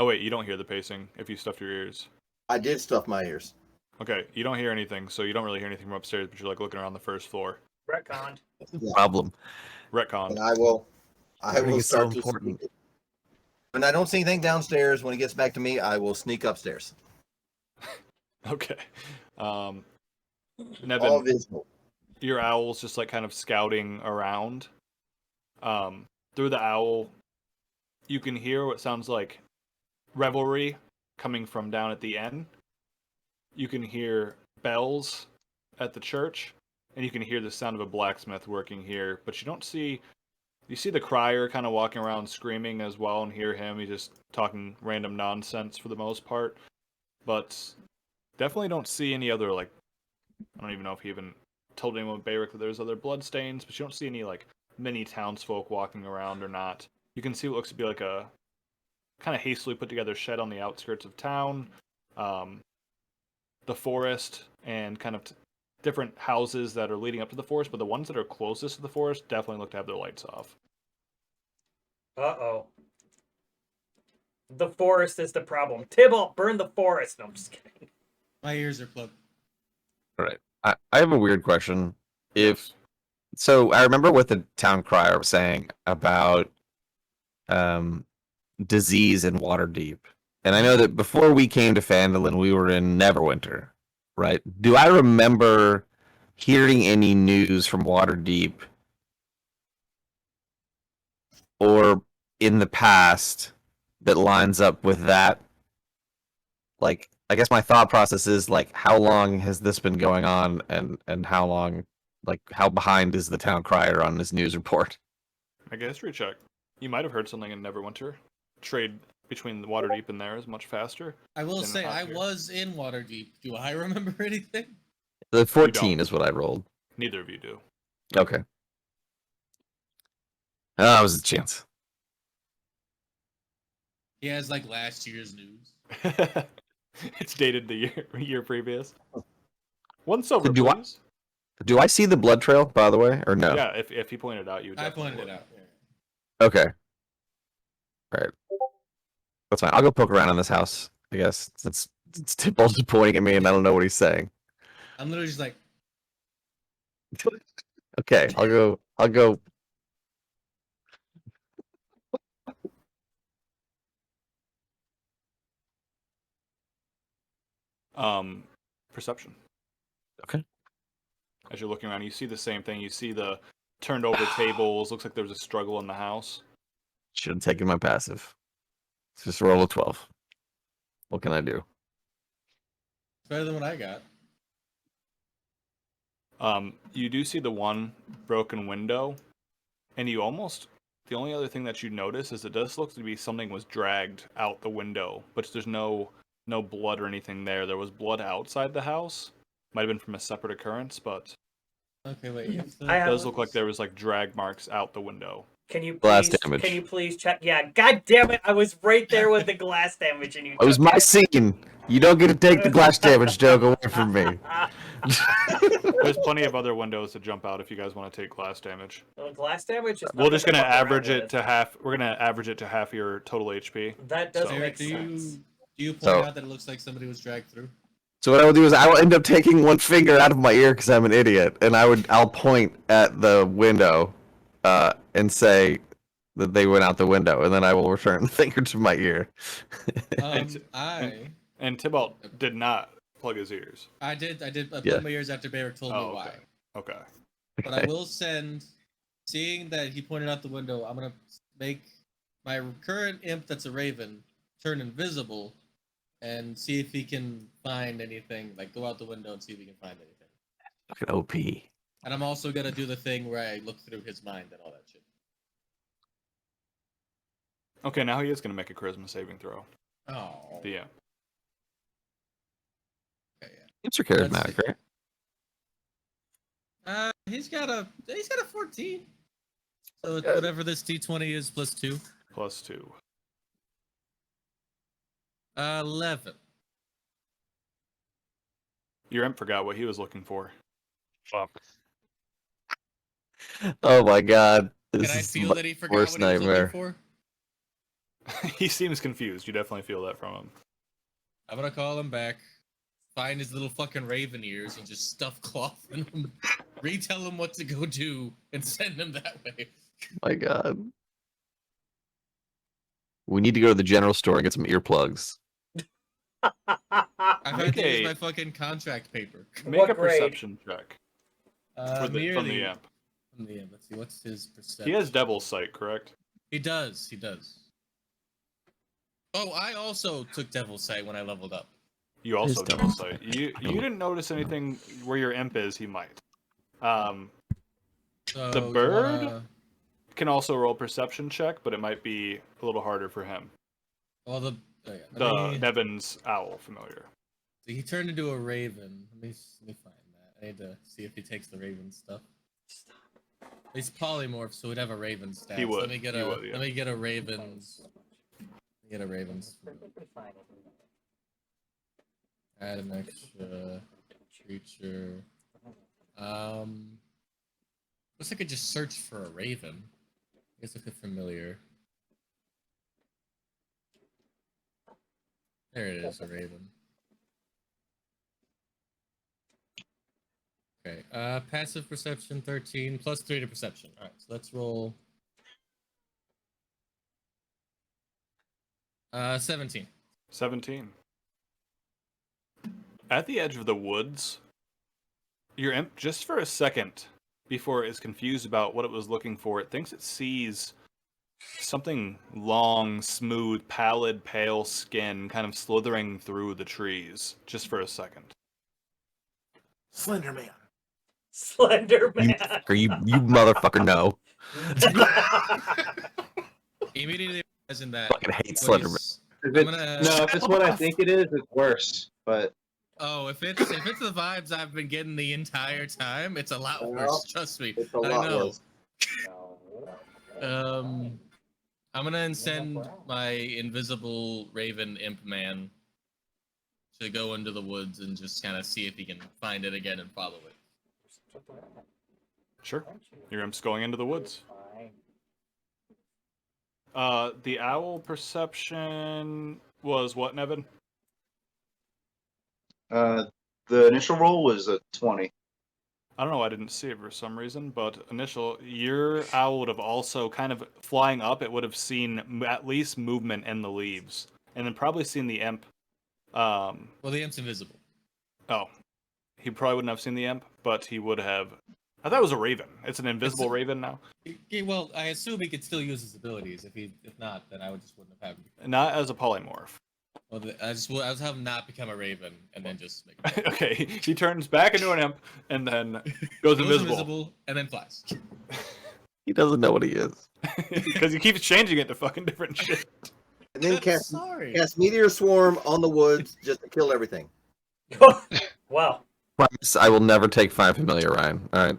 Oh wait, you don't hear the pacing if you stuffed your ears. I did stuff my ears. Okay, you don't hear anything, so you don't really hear anything from upstairs, but you're like looking around the first floor. Retconned. Yeah. Problem. Retcon. And I will It's so start to important. sneak. When I don't see anything downstairs, when it gets back to me, I will sneak upstairs. Okay. All Nevin, visible. your owl's just like kind of scouting around. Through the owl, you can hear what sounds like revelry coming from down at the end. You can hear bells at the church, and you can hear the sound of a blacksmith working here, but you don't see. You see the crier kind of walking around screaming as well, and hear him. He's just talking random nonsense for the most part, but definitely don't see any other like. I don't even know if he even told anyone with Bayrick that there's other bloodstains, but you don't see any like many townsfolk walking around or not. You can see what looks to be like a kind of hastily put together shed on the outskirts of town, the forest, and kind of different houses that are leading up to the forest, but the ones that are closest to the forest definitely look to have their lights off. Uh-oh. The forest is the problem. Tybalt, burn the forest. No, I'm just kidding. My ears are plugged. All right. I have a weird question. So I remember what the town crier was saying about disease in Waterdeep. And I know that before we came to Phandalin, we were in Neverwinter, right? Do I remember hearing any news from Waterdeep or in the past that lines up with that? Like, I guess my thought process is like, how long has this been going on, and how long, like, how behind is the town crier on this news report? Make a history check. You might have heard something in Neverwinter. Trade between the Waterdeep and there is much faster. I will than say out I here. was in Waterdeep. Do I remember anything? The 14 is what I rolled. Neither of you do. Okay. That was a chance. He has like last year's news. It's dated the year previous. One silver, So do I- please. Do I see the blood trail, by the way, or no? Yeah, if he pointed it out, you would I definitely pointed it would. out. Yeah. Okay. Right. That's fine. I'll go poke around in this house, I guess. Since Tipple's just pointing at me and I don't know what he's saying. I'm literally just like, Okay, I'll go. Perception. Okay. As you're looking around, you see the same thing. You see the turned over tables. Looks like there was a struggle in the house. Should have taken my passive. It's just roll a 12. What can I do? it's better than what I got. You do see the one broken window, and you almost. The only other thing that you notice is it does look to be something was dragged out the window, but there's no blood or anything there. There was blood outside the house. Might have been from a separate occurrence, but Okay, wait. If the, I it have- does look like there was like drag marks out the window. Can you Glass please? damage. Can you please check? Yeah. God damn it! I was right there with the glass damage, and you. It was took my it. scene. You don't get to take the glass damage joke away from me. There's plenty of other windows to jump out if you guys want to take glass damage. Well, glass damage is. We're just nothing gonna to fuck average around it to half. We're gonna average it to half your total HP. with. That does So- make do sense. you point So- out that it looks like somebody was dragged through? So what I will do is I will end up taking one finger out of my ear because I'm an idiot, and I'll point at the window, and say that they went out the window, and then I will return the finger to my ear. And Tybalt did not plug his ears. I did. I Yeah. plugged my ears after Bayrick told Oh, me why. okay. Okay. But I will send, seeing that he pointed out the window, I'm gonna make my current imp that's a raven turn invisible, and see if he can find anything. Like go out the window and see if he can find anything. Look at OP. And I'm also gonna do the thing where I look through his mind and all that shit. Okay, now he is gonna make a charisma saving throw. Oh. Yeah. Okay, yeah. It's your charismatic, right? He's got a 14. So it's whatever this D20 is plus 2. +2. 11. Your imp forgot what he was looking for. Oh my god. Can This I is feel my that he forgot worst what he was nightmare. looking for? He seems confused. You definitely feel that from him. I'm gonna call him back, find his little fucking raven ears, and just stuff cloth in him, retell him what to go do, and send him that way. My God. We need to go to the general store and get some earplugs. I've had to use Okay. my fucking contract paper. Make What a grade? perception check from the imp. From the imp. Let's see, what's his perception? He has Devil's Sight, correct? He does. Oh, I also took Devil's Sight when I leveled up. You also His Devil's Devil's Sight. You didn't notice anything where your imp is. He might. The So you bird wanna- can also roll perception check, but it might be a little harder for him. Well, the The Nevin's owl familiar. he turned into a raven. Let me find that. I need to see if he takes the raven stuff. He's polymorph, so he'd have a raven stat. He would. Let me get He a would, yeah. let me get a raven's. Get a raven's. Add an extra creature. Looks like I could just search for a raven. I guess I could familiar. There it is, a raven. Okay, passive perception 13 plus 3 to perception. Alright, so let's roll. 17. 17. At the edge of the woods, your imp, just for a second, before it is confused about what it was looking for, it thinks it sees something long, smooth, pallid, pale skin kind of slithering through the trees, just for a second. Slenderman. Slenderman. Or you motherfucker know. Immediately realizing that. Fucking hate what Slenderman. he's- If I'm it's, gonna- no, if it's what I think it is, it's worse. But Oh, if it's the vibes I've been getting the entire time, it's a lot Well, worse. Trust me. it's a I lot know. worse. I'm gonna send my invisible raven imp man to go into the woods and just kind of see if he can find it again and follow it. Sure. Your imp's going into the woods. The owl perception was what, Nevin? the initial roll was a 20. I don't know, I didn't see it for some reason, but your owl would have also kind of flying up, it would have seen at least movement in the leaves. And then probably seen the imp. Well, the imp's invisible. Oh. He probably wouldn't have seen the imp, but he would have. I thought it was a raven. It's an invisible raven now. Well, I assume he could still use his abilities. If not, then I just wouldn't have had him. Not as a polymorph. Well, I was have him not become a raven and then just make him Okay, he turns back into an imp and then goes invisible. and then flies. He doesn't know what he is. Because he keeps changing it to fucking different shit. And then I'm cast sorry. Meteor Swarm on the woods just to kill everything. Wow. Promise I will never take 5 familiar, Ryan. Alright.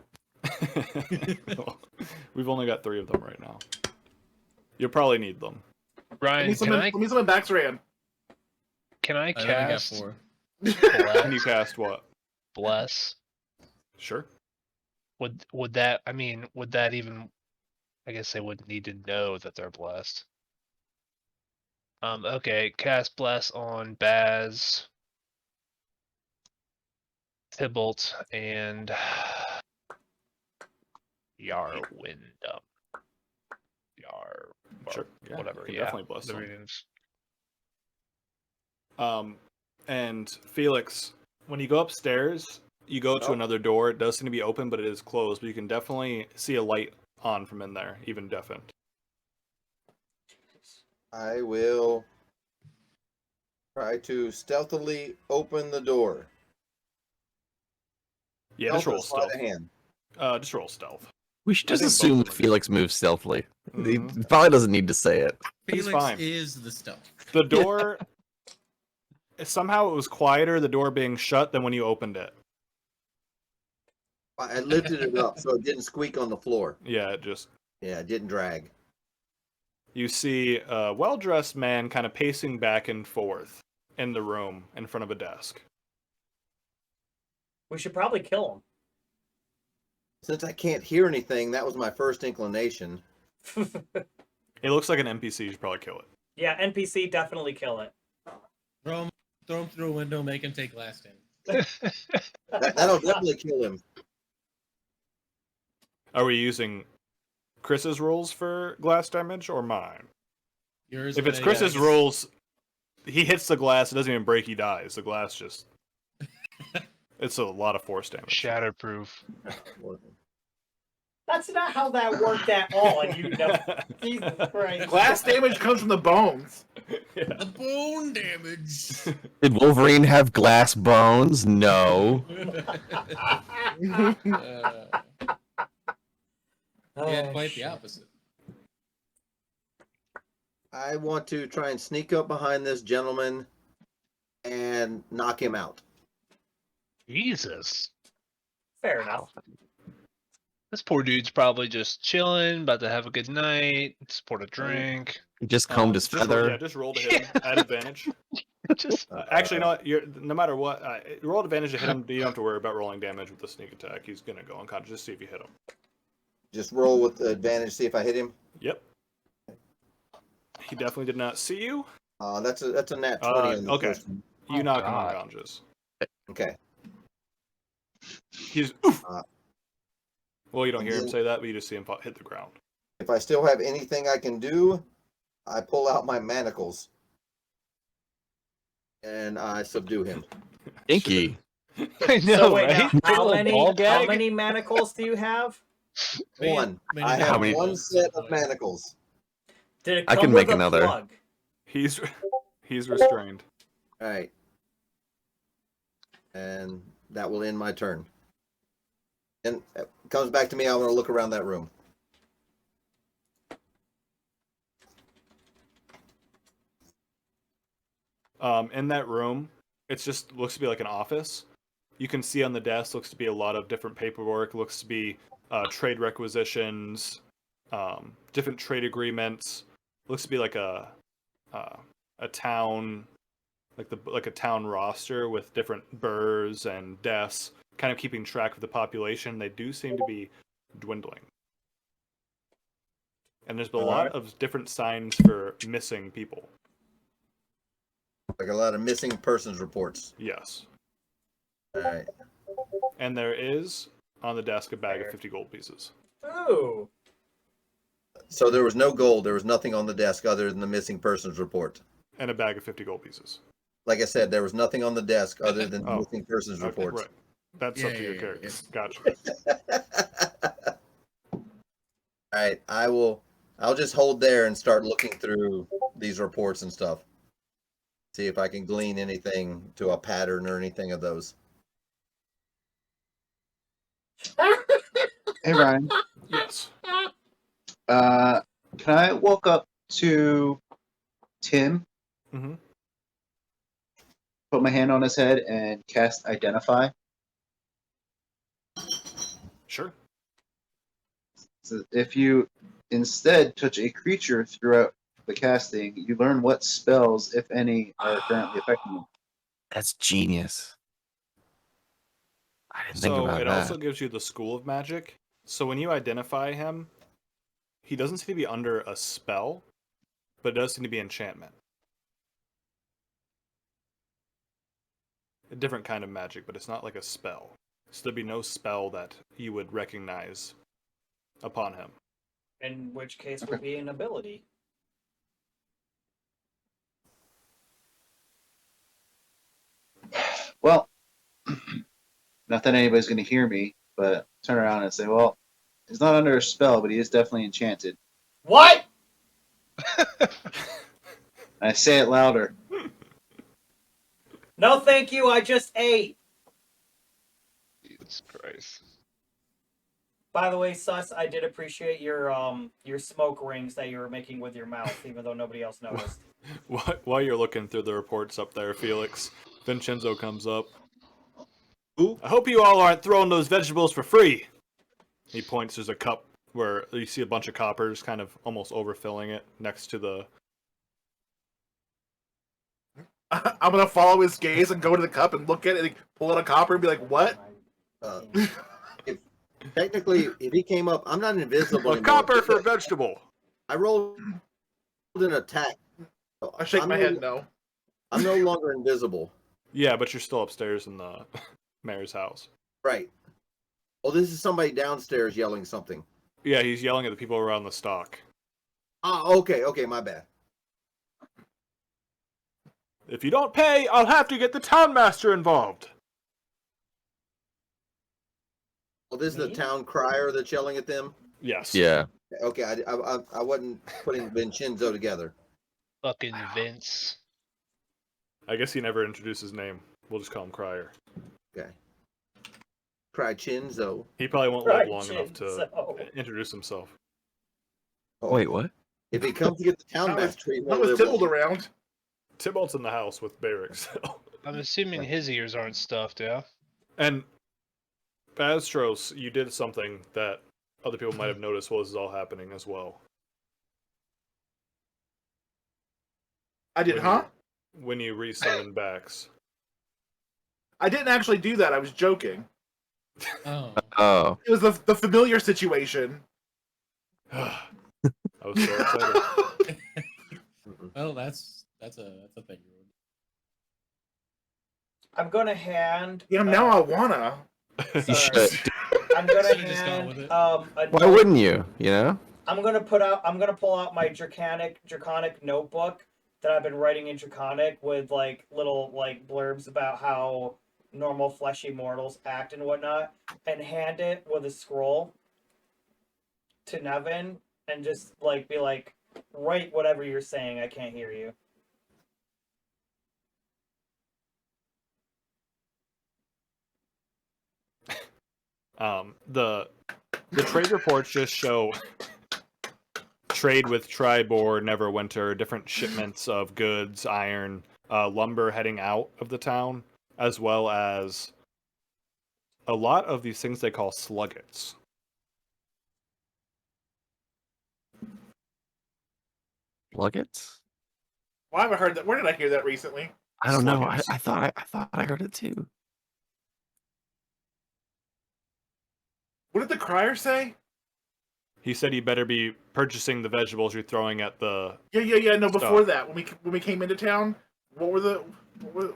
We've only got 3 of them right now. You'll probably need them. Ryan, can I some Baxram. can I I only got cast 4. Can you cast what? bless? Sure. Would that would that even I guess they would need to know that they're blessed. Okay, cast bless on Baz, Tybalt, and Yarwindum. Sure. Yeah, Whatever, you can yeah. definitely bless the them. readings. And Felix, when you go upstairs, you go to another door. It does seem to be open, but it is closed. But you can definitely see a light on from in there, even deafened. I will try to stealthily open the door. Yeah, just Stealth or roll sleight stealth. of hand. Just roll stealth. We should I just think assume both that of them. Felix moves stealthily. He Mhm. probably doesn't need to say it. He's Felix fine. is the stealth. The door. Somehow it was quieter, the door being shut, than when you opened it. I lifted it up so it didn't squeak on the floor. Yeah, it just. Yeah, it didn't drag. You see a well-dressed man kind of pacing back and forth in the room in front of a desk. We should probably kill Since I can't hear anything, that was my first inclination. him. It looks like an NPC. You should probably kill it. Yeah, NPC definitely kill it. Throw him through a window, make him take last damage. That'll definitely kill him. Are we using Chris's rules for glass damage or mine? Yours If would it's make- Chris's rules, he hits the glass. It doesn't even break. He dies. The glass just. It's a lot of force damage. Shatterproof. That's not how that worked at all, and you know. Jesus Christ. Glass damage comes from the bones. The bone damage. Did Wolverine have glass bones? No. Yeah, quite the opposite. I want to try and sneak up behind this gentleman and knock him out. Jesus. Fair enough. This poor dude's probably just chilling, about to have a good night, support a drink. He just combed his feather. Yeah, just roll to hit him at advantage. Just Actually, no. No matter what, roll at advantage to hit him. You don't have to worry about rolling damage with the sneak attack. He's gonna go unconscious. Just see if you hit him. Just roll with the advantage, see if I hit him. Yep. He definitely did not see you. That's a nat 20 on the okay. first one. You Oh, knock him God. unconscious. Okay. He's oof. Uh, Well, you don't hear him then- say that, but you just see him hit the ground. If I still have anything I can do, I pull out my manacles. And I subdue him. Inky. I know, So wait, right? now, how Little ball many gag? manacles do you have? One. Many I have How many- one set of manacles. Did it I come can with make a another. plug? He's restrained. All right. And that will end my turn. And it comes back to me. I want to look around that room. In that room, it's just looks to be like an office. You can see on the desk looks to be a lot of different paperwork. Looks to be trade requisitions, different trade agreements. Looks to be like a town, like a town roster with different burrs and desks, kind of keeping track of the population. They do seem to be dwindling. And there's been a lot of different signs for missing people. Like a lot of missing persons reports. Yes. All right. And there is on the desk a bag of 50 gold pieces. Ooh. So there was no gold. There was nothing on the desk other than the missing persons report. And a bag of 50 gold pieces. Like I said, there was nothing on the desk other than the Oh. missing persons Okay, reports. right. That's up to your character. yes. Gotcha. All right. I'll just hold there and start looking through these reports and stuff. See if I can glean anything to a pattern or anything of those. Hey Ryan, Yes. can I walk up to Tim, Mm-hmm. put my hand on his head, and cast Identify? Sure. So if you instead touch a creature throughout the casting, you learn what spells, if any, are currently affecting them. That's genius. I didn't think So about it that. also gives you the School of Magic. So when you identify him, he doesn't seem to be under a spell, but it does seem to be enchantment. A different kind of magic, but it's not like a spell. So there'd be no spell that you would recognize upon him. In which case would be an ability. Well, not that anybody's going to hear me, but turn around and say, well, he's not under a spell, but he is definitely enchanted. What? And I say it louder. No, thank you. I just ate. Jesus Christ. By the way, Sus, I did appreciate your smoke rings that you were making with your mouth, even though nobody else noticed. While you're looking through the reports up there, Felix, Vincenzo comes up. Who? I hope you all aren't throwing those vegetables for free. He points. There's a cup where you see a bunch of coppers kind of almost overfilling it next to the... I'm gonna follow his gaze and go to the cup and look at it and pull out a copper and be like, "What?" Technically, if he came up, I'm not invisible A anymore. copper for a vegetable. I rolled an attack I shake my head no. I'm no longer invisible. Yeah, but you're still upstairs in the mayor's house. Right. Oh, this is somebody downstairs yelling something. Yeah, he's yelling at the people around the stock. Okay, my bad. If you don't pay, I'll have to get the town master involved. Well, this is the Me? town crier that's yelling at them. Yes. Yeah. Okay, I wasn't putting Vincenzo together. Fucking Vince. I guess he never introduced his name. We'll just call him Crier. Okay. Crychinzo. He probably won't live long enough to introduce himself. Oh, Wait, what? if he comes to get the town How is- master, he How won't was live Tybalt long. around? Tybalt's in the house with Barracks. I'm assuming his ears aren't stuffed, yeah? And Bastros, you did something that other people might have noticed while this is all happening as well. I did, huh? When you re-summoned Bax. I didn't actually do that. I was joking. Oh. Oh. It was the familiar situation. I was so excited. Well, that's a thing. I'm gonna hand. Yeah, now I wanna. You Sorry. should. I'm gonna Should've just gone with hand. it. Why wouldn't you? You know? I'm gonna pull out my draconic notebook that I've been writing in draconic with like little like blurbs about how normal fleshy mortals act and whatnot, and hand it with a scroll to Nevin and just like be like, write whatever you're saying. I can't hear you. The trade reports just show trade with Tribor, Neverwinter, different shipments of goods, iron, lumber heading out of the town, as well as a lot of these things they call sluggets. Sluggets? Why have I heard that? Where did I hear that recently? I don't know. Sluggets. I thought I heard it too. What did the crier say? He said you better be purchasing the vegetables you're throwing at the. Yeah. No, before Stop. that, when we came into town, what were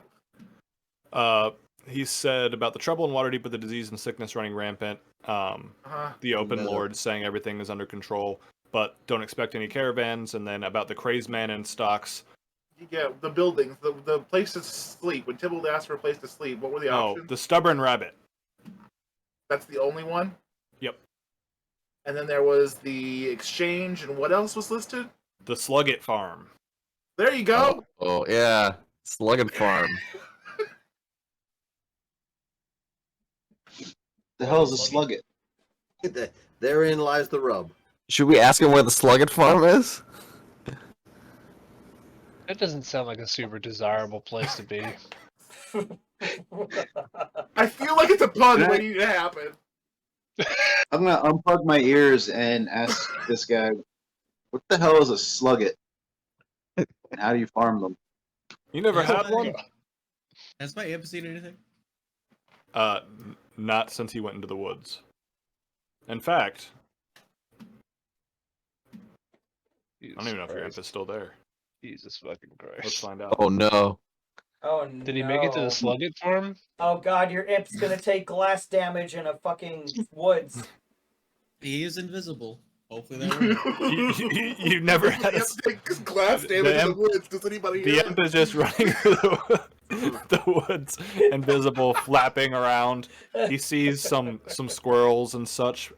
He said about the trouble in Waterdeep with the disease and sickness running rampant. The Open No. Lord saying everything is under control, but don't expect any caravans. And then about the Crazed Man and stocks. Yeah, the buildings, the place to sleep. When Tybalt asked for a place to sleep, what were the Oh, options? the Stubborn Rabbit. That's the only one. Yep. And then there was the exchange, and what else was listed? The Slugget Farm. There you go. Oh, yeah. Slugged Farm. The hell is a slugget? Therein lies the rub. Should we ask him where the Slugged Farm is? That doesn't sound like a super desirable place to be. I feel like it's a pun Can I- waiting to happen. I'm gonna unplug my ears and ask this guy, what the hell is a slugget? And how do you farm them? You never had one? Has my imp seen anything? Not since he went into the woods. In fact, I don't even know if your imp is still there. Jesus fucking Let's Christ. find out. Oh no. Oh no. Did he make it to the Slugget farm? Oh god, your imp's gonna take glass damage in a fucking woods. He is invisible. Hopefully that works. You never had a. Take glass damage in the imp- woods. Does anybody The hear imp is just running through the woods, invisible, flapping around. He sees some squirrels and such,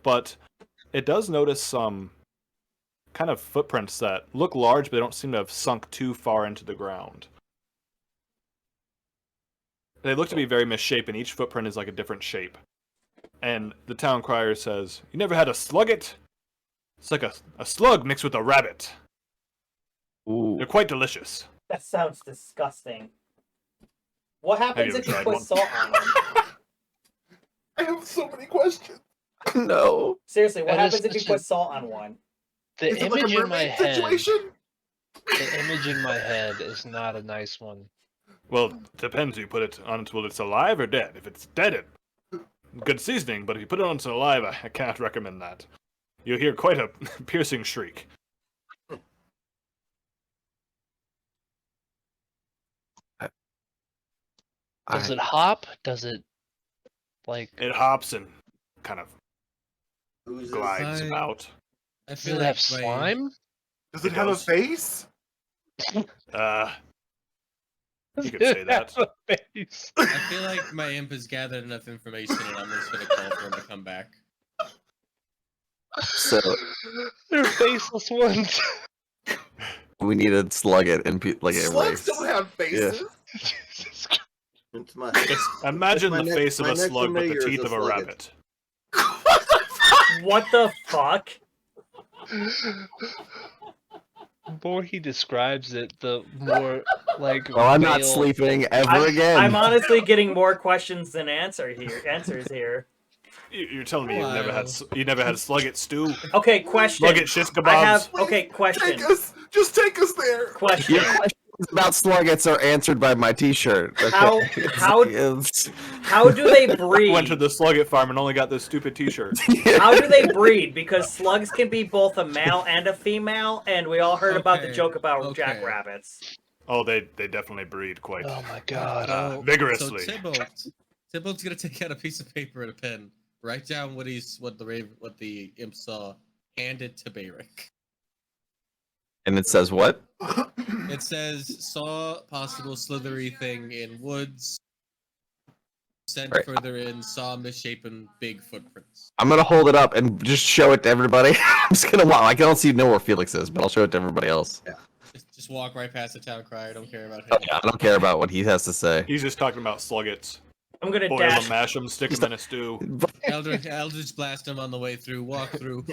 but it does notice some kind of footprints that look large, but they don't seem to have sunk too far into the ground. They look to be very misshapen. Each footprint is like a different shape. And the town crier says, "You never had a slugget? It's like a slug mixed with a rabbit. Ooh. They're quite delicious." That sounds disgusting. What happens you if you tried put one? salt on them? I have so many questions. No. Seriously, what That is happens if you such put a- salt on one? The Is it like image a in my mermaid head. situation? The image in my head is not a nice one. Well, depends. You put it on until it's alive or dead. If it's dead, it good seasoning. But if you put it on until alive, I can't recommend that. You'll hear quite a piercing shriek. Does it hop? Does it like? It hops and kind of Who's glides I- about. I Does feel it like have my- slime? Does It it have a does. face? You could say that. Face. I feel like my imp has gathered enough information, and I'm just gonna call for him to come back. So They're faceless ones. we need to slug it and like a Slugs race. don't have faces. Jesus Christ. It's my, Imagine My the next- face of my a next slug with familiar the is teeth a of a sluggard. rabbit. What the fuck? The more he describes it, the more like. Oh, I'm not veiled- sleeping ever again. I'm honestly getting more questions than answers here. You're telling me Wow. you never had slugget stew? Okay, question. Slugget shish kebabs? I have okay, question. Just take us there. Question. Your questions about sluggets are answered by my T-shirt. Okay? How- how- It's- How do they I breed? went to the slugget farm and only got this stupid T-shirt. How do they breed? Because slugs can be both a male and a female, and we all heard about the Okay, joke about okay. jackrabbits. Oh, they definitely breed quite. Oh my god. So, vigorously. So Tybalt's gonna take out a piece of paper and a pen, write down what the imp saw, hand it to Bayrick. And it says what? It says saw possible slithery thing in woods. Sent Right. further in, saw misshapen big footprints. I'm gonna hold it up and just show it to everybody. I'm just gonna wow. I don't see know where Felix is, but I'll show it to everybody else. Just walk right past the town crier. I don't care about him. Oh, yeah, I don't care about what he has to say. He's just talking about sluggets. I'm gonna Boil dash. them, mash them, stick them in a stew. Eldritch blast him on the way through. Walk through.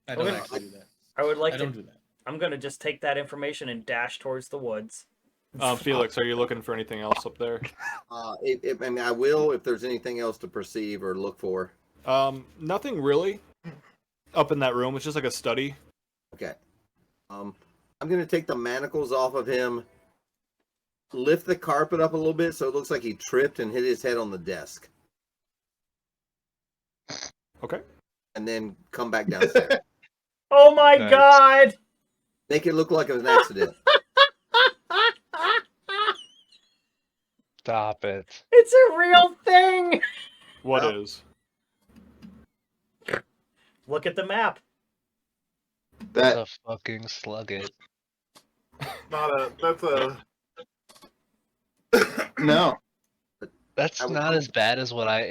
I don't Okay. actually do that. I would like I to. don't do that. I'm gonna just take that information and dash towards the woods. Felix, are you looking for anything else up there? I mean, I will if there's anything else to perceive or look for. Nothing really. Up in that room, it's just like a study. Okay. I'm gonna take the manacles off of him, lift the carpet up a little bit so it looks like he tripped and hit his head on the desk, Okay. and then come back downstairs. Oh my Nice. god! Make it look like it was an accident. Stop it. It's a real thing. What Oh. is? Look at the map. That The fucking slugget. That's a. no. That's I would not hope- as bad as what I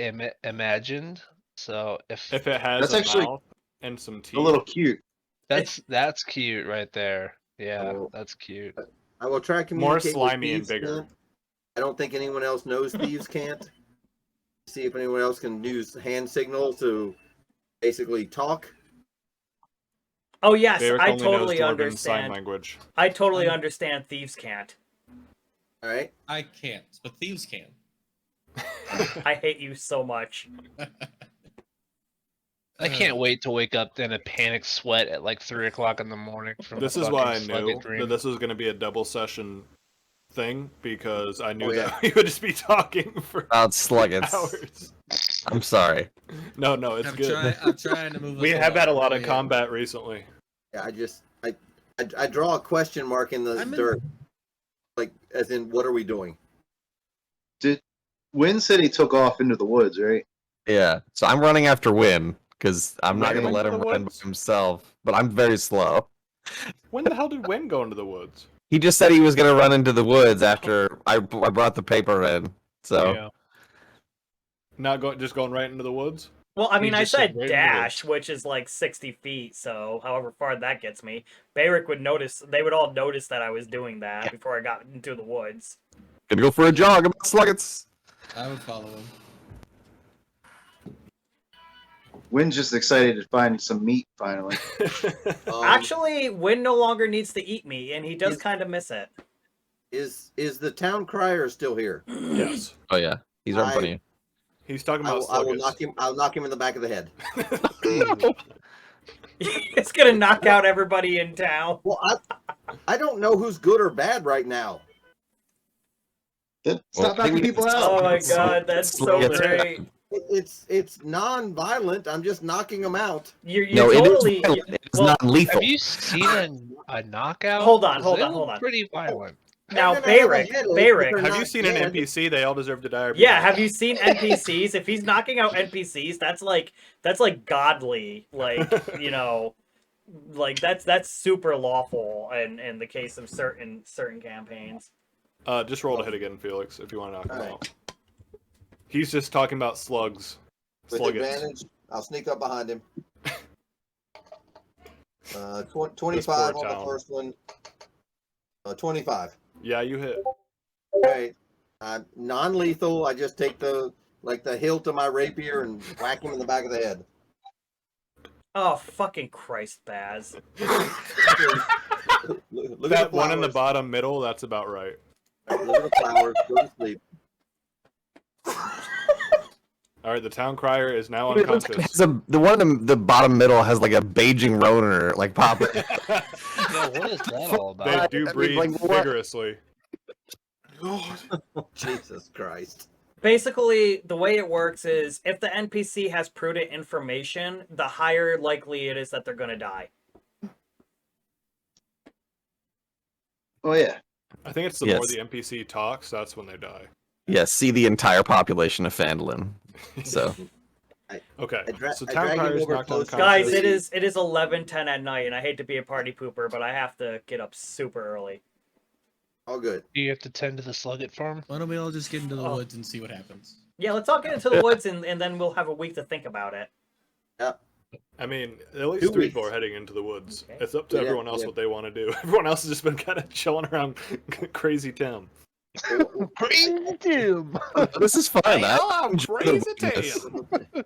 imagined. So if If it has That's a actually mouth and some teeth. A little cute. that's cute right there. Yeah, Oh. that's cute. I will try to More communicate slimy with and Thieves' bigger. Camp. I don't think anyone else knows Thieves Can't. See if anyone else can use hand signals to basically talk. Oh yes, Derek I only knows totally Dwarven sign understand. language. I totally understand. Thieves can't. All right. I can't, but thieves can. I hate you so much. I can't wait to wake up in a panic sweat at like 3 o'clock in the morning from This a is why I fucking knew slugget dream. that this was going to be a double session thing, because I knew Oh, yeah. that we would just be talking for About sluggets. hours. I'm sorry. No, it's I'm good. trying to move. We us have had a along. lot of Yeah. combat recently. Yeah, I draw a question mark in the I'm in- dirt. Like, as in, what are we doing? Wynn said he took off into the woods, right? Yeah. So I'm running after Win because I'm not Win gonna let went to him the run by woods? himself. But I'm very slow. When the hell did Win go into the woods? He just said he was gonna run into the woods after I brought the paper in. So Yeah. Not just going right into the woods? Well, I You mean, I just said said right dash, which is like 60 feet, so however far that gets me. Bayrick would notice, they would all notice that I was doing that before I got into the woods. gonna go for a jog about sluggets. I would follow him. Wynn's just excited to find some meat finally. Actually, Win no longer needs to eat me, and he does Is- kind of miss it. Is the town crier still here? Yes. Oh yeah, he's right in front of you. He's talking I about will sluggets. knock him. I'll knock him in the back of the head. It's gonna knock out everybody in town. Well, I don't know who's good or bad right now. Stop Well, knocking maybe people it's- out. Oh my god, that's so Sluggets. great. It's non-violent. I'm just knocking them out. You're No, totally. it is well, not lethal. Have you seen a knockout? Hold on, 'Cause hold they on, hold look on. Pretty violent. Now, They're gonna have a Bayrick, medal, but Bayrick, they're Have you not seen an dead. NPC? They all deserve to die. Or be yeah, dead. have you seen NPCs? If he's knocking out NPCs, that's like godly, like like that's super lawful in the case of certain campaigns. Just roll to hit again, Felix, if you want to knock him Alright. out. He's just talking about slugs. With Sluggets. advantage, I'll sneak up behind him. 25 This poor on town. the first one. 25. Yeah, you hit. All right. Non-lethal. I just take the hilt of my rapier and whack him in the back of the head. Oh, fucking Christ, Baz. Look That at the one in the flowers. bottom middle, that's about right. Look at the flowers. Go to sleep. All right, the town crier is now It looks like it unconscious. has the one in the bottom middle has like a Beijing roner like popping. Yeah, what is that all They about? do I mean, breathe like, what? vigorously. Jesus Christ. Basically, the way it works is if the NPC has prudent information, the higher likely it is that they're going to die. Oh yeah. I think it's the more Yes. the NPC talks, that's when they die. Yes, see the entire population of Phandalin. So Okay, so I town drag him crier is over knocked closer. Guys, unconscious. it is 11:10 at night, and I hate to be a party pooper, but I have to get up super early. All good. Do you have to tend to the slugget farm? Why don't we all just get into the Oh. woods and see what happens? Yeah, let's all get into the woods, and then we'll have a week to think about it. I mean, at least 2 three weeks. people are heading into the woods. Okay. It's up to Yeah, everyone else yeah. what they want to do. Everyone else has just been kind of chilling around Crazy Tim. Crazy Tim! this is fun. I'm enjoy the Crazy weirdness. Tim.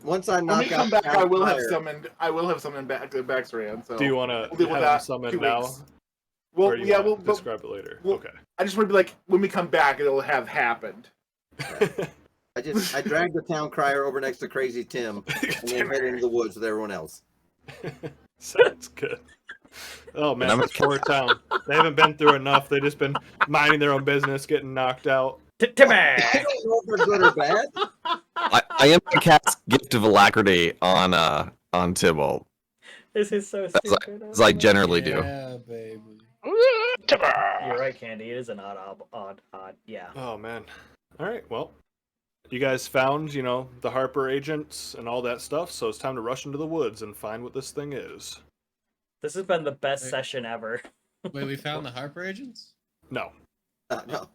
Once I When knock we come out back, Town I will have Crier- summoned. I will have summoned back to Baxran. So Do you want We'll to deal with have that him summoned 2 now? weeks. Or Well, do you yeah, wanna we'll. describe it later. we'll- Okay. I just want to be like, when we come back, it'll have happened. I drag the town crier over next to Crazy Tim and then head into the woods with everyone else. Sounds good. Oh man, I'm this poor town. They haven't been through enough. They've just been minding their own business, getting knocked out. Timmy! I don't know if they're good or bad. I am the cat's gift of alacrity on Tybalt, This is so as I, stupid. as I generally do. Yeah, baby. You're right, Candy. It is an odd. Yeah. Oh man. All right. Well, you guys found, the Harper agents and all that stuff. So it's time to rush into the woods and find what this thing is. This has been the best Hey. session ever. Wait, we found the Harper agents? No, No.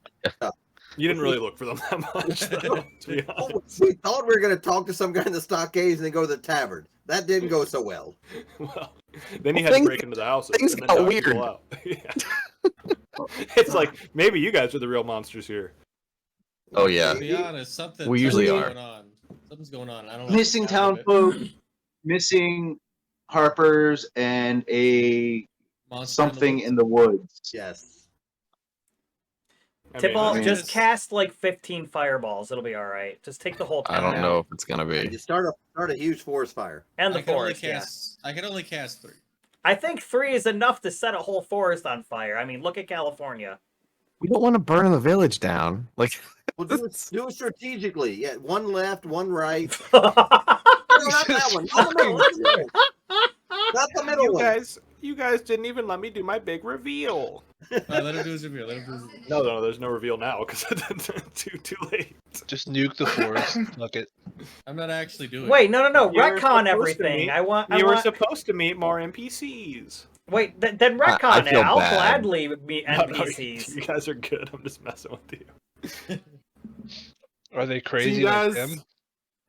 you didn't really look for them that much, though, to be honest. We thought we were going to talk to some guy in the stockades and then go to the tavern. That didn't go so well. Well, then you had to Things- break into the houses. things and then got knock people weird. out. Yeah. It's like maybe you guys are the real monsters here. Oh yeah. To be honest, We usually something's are. going on. Something's going on. I don't like Missing the sound of it. townfolk, missing Harpers, and a Monster something in in the woods. Yes. I mean, Tybalt, mean, just it's- cast like 15 fireballs. It'll be all right. Just take the whole town I don't out. know if it's gonna You be. start a huge forest fire. And the I can only forest, yeah. cast. I can only cast 3. I think 3 is enough to set a whole forest on fire. I mean, look at California. We don't want to burn the village down. Like Well, do it strategically. Yeah, one left, one right. Oh, No, not that one. Not the middle. Not the middle. Not the middle one. you guys didn't even let me do my big reveal. Let him do his reveal. Let him do his reveal. No, there's no reveal now because too late. Just nuke the forest. Fuck it. I'm not actually doing Wait, no. You were Retcon supposed to everything. meet- I want. You were supposed to meet more NPCs. Wait, then I retcon it. feel I'll bad. gladly meet No, NPCs. you guys are good. I'm just messing with you. Are they See crazy you like guys. them?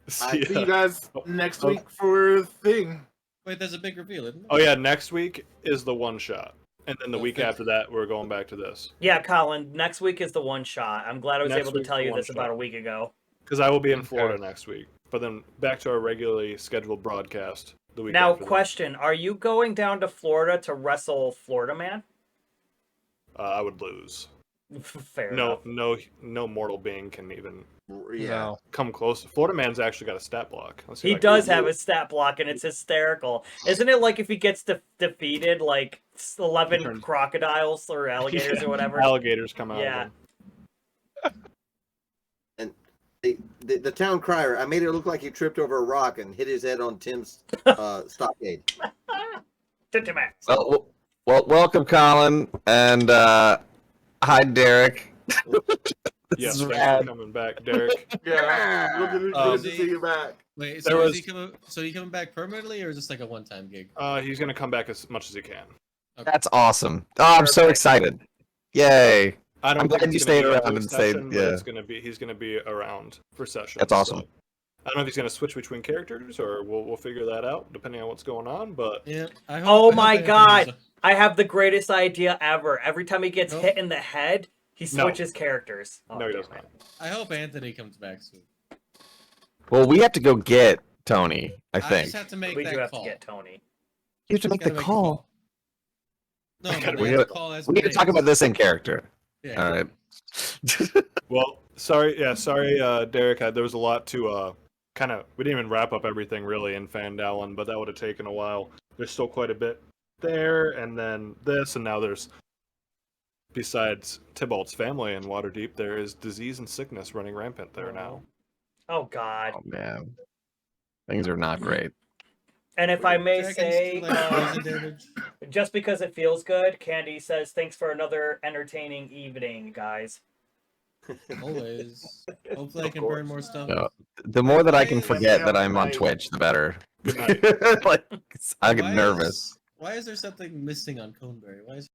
See Yeah. you guys Oh, next oh. week for thing. Wait, there's a big reveal, isn't Oh yeah, next week is the one shot, and then the Oh, week thank after that we're going back to this Yeah, Colin. Next week is the one shot. I'm glad I was Next able to week's tell the you one this about shot. a week ago. because I will be in Okay. Florida next week. But then back to our regularly scheduled broadcast the week Now, after that. question: are you going down to Florida to wrestle Florida Man? I would lose. Fair No, enough. no mortal being can even Yeah. No. come close. Florida Man's actually got a stat block. Let's see He if I can- does have a stat block, and it's hysterical. Isn't it like if he gets defeated, like 11 He turns- crocodiles or alligators or whatever? Alligators come out. Yeah. Of them. The town crier, I made it look like he tripped over a rock and hit his head on Tim's stockade. Titimax. well, welcome, Colin, and Hi, Derek. Yes, is thanks rad. for coming back, Derek. Yeah, good Um, to see you back. Wait, There so was- is he coming? So he coming back permanently, or is this like a one-time gig? He's gonna come back as much as he can. That's awesome. Oh, I'm so Perfect. excited. Yay. I don't I'm think glad it's you gonna stayed be around every and stayed- session, but yeah. he's gonna be around for sessions. That's awesome. So. I don't know if he's gonna switch between characters, or we'll figure that out depending on what's going on. But Yeah. I hope, Oh I hope my Anthony's God. a- I have the greatest idea ever. Every time he gets Nope. hit in the head, he No. switches characters. Oh, no, he damn does it. not. I hope Anthony comes back soon. Well, we have to go get Tony, I I think. just have to make We that do have call. to get Tony. You have to make Gotta the call. No, Gotta but we make have the to call as We need to talk about this in character. Yeah. All right. Well, sorry, Derek. There was a lot to kind of. We didn't even wrap up everything really in Fandalin, but that would have taken a while. There's still quite a bit there, and then this, and now there's. Besides Tybalt's family in Waterdeep, there is disease and sickness running rampant there now. Oh, God. Oh, man. Things are not great. And if I may Dragons say, do, like, poison damage. just because it feels good, Candy says, thanks for another entertaining evening, guys. Always. Hopefully, I can course. burn more stuff. No. The more that I can Why is- forget that Yeah, I'm on right. Twitch, the better. Good night. Like, I get Why nervous. Why is there something missing on Coneberry? Why is